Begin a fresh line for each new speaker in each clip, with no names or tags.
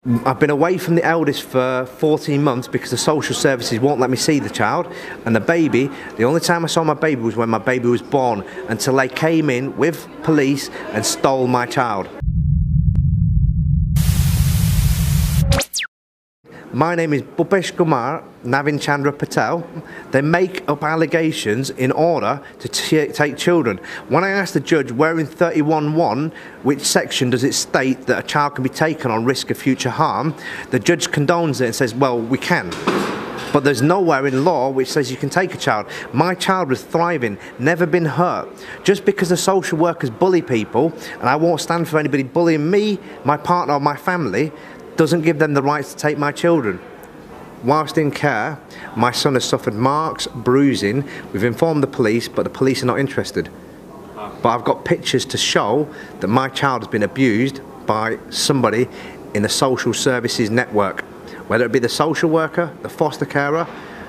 I've been away from the eldest for 14 months because the social services won't let me see the child. And the baby, the only time I saw my baby was when my baby was born, until they came in with police and stole my child. My name is Bhupesh Kumar Navin Chandra Patel. They make up allegations in order to take children. When I asked the judge where in 31(1), which section does it state that a child can be taken on risk of future harm, the judge condones it and says, well, we can. But there's nowhere in law which says you can take a child. My child was thriving, never been hurt. Just because the social workers bully people, and I won't stand for anybody bullying me, my partner or my family, doesn't give them the rights to take my children. Whilst in care, my son has suffered marks, bruising. We've informed the police, but the police are not interested. But I've got pictures to show that my child has been abused by somebody in the social services network. Whether it be the social worker, the foster carer,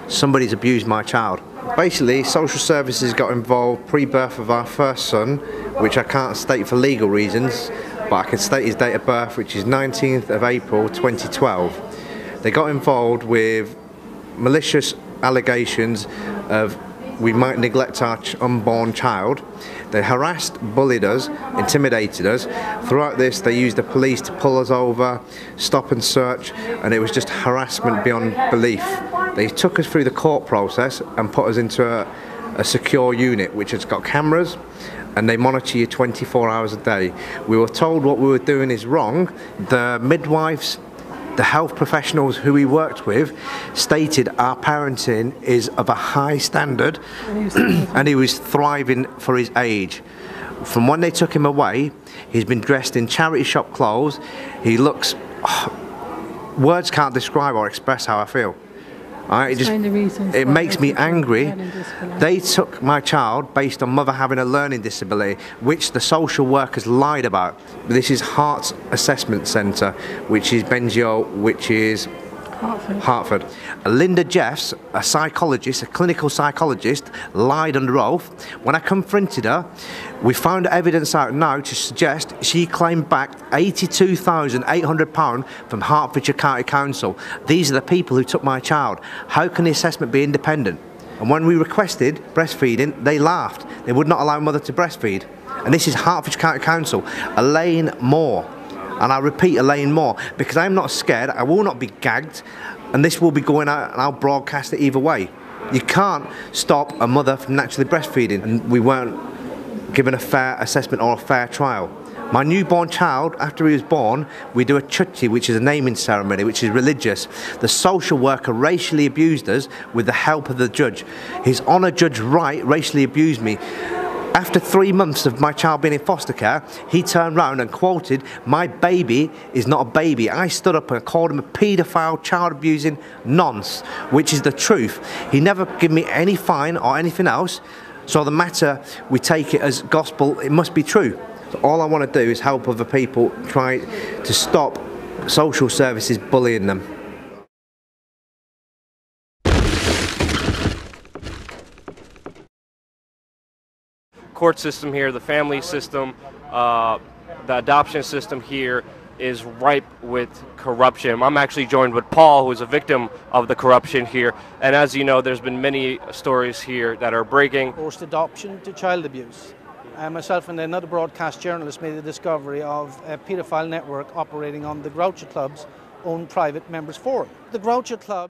somebody's abused my child. Basically, social services got involved pre-birth of our first son, which I can't state for legal reasons, but I can state his date of birth, which is 19th of April 2012. They got involved with malicious allegations of we might neglect our unborn child. They harassed, bullied us, intimidated us. Throughout this, they used the police to pull us over, stop and search, and it was just harassment beyond belief. They took us through the court process and put us into a secure unit, which has got cameras, and they monitor you 24 hours a day. We were told what we were doing is wrong. The midwives, the health professionals who we worked with stated our parenting is of a high standard and he was thriving for his age. From when they took him away, he's been dressed in charity shop clothes. He looks, words can't describe or express how I feel. It makes me angry. They took my child based on mother having a learning disability, which the social workers lied about. This is Hearts Assessment Centre, which is Bengio, which is Hartford. Linda Jeffs, a psychologist, a clinical psychologist, lied under oath. When I confronted her, we found evidence out now to suggest she claimed back £82,800 from Hertfordshire County Council. These are the people who took my child. How can the assessment be independent? And when we requested breastfeeding, they laughed. They would not allow mother to breastfeed. And this is Hertfordshire County Council, Elaine Moore. And I repeat, Elaine Moore, because I'm not scared, I will not be gagged, and this will be going out and I'll broadcast it either way. You can't stop a mother from naturally breastfeeding, and we weren't given a fair assessment or a fair trial. My newborn child, after he was born, we do a chutti, which is a naming ceremony, which is religious. The social worker racially abused us with the help of the judge. His Honour Judge Wright racially abused me. After 3 months of my child being in foster care, he turned round and quoted, "My baby is not a baby." I stood up and called him a paedophile, child-abusing nonce, which is the truth. He never gave me any fine or anything else, so the matter, we take it as gospel, it must be true. So all I want to do is help other people try to stop social services bullying them.
Court system here, the family system, the adoption system here is ripe with corruption. I'm actually joined with Paul, who is a victim of the corruption here. And as you know, there's been many stories here that are breaking.
Forced adoption to child abuse. Myself and another broadcast journalist made the discovery of a paedophile network operating on the Groucho Club's own private members forum. The Groucho Club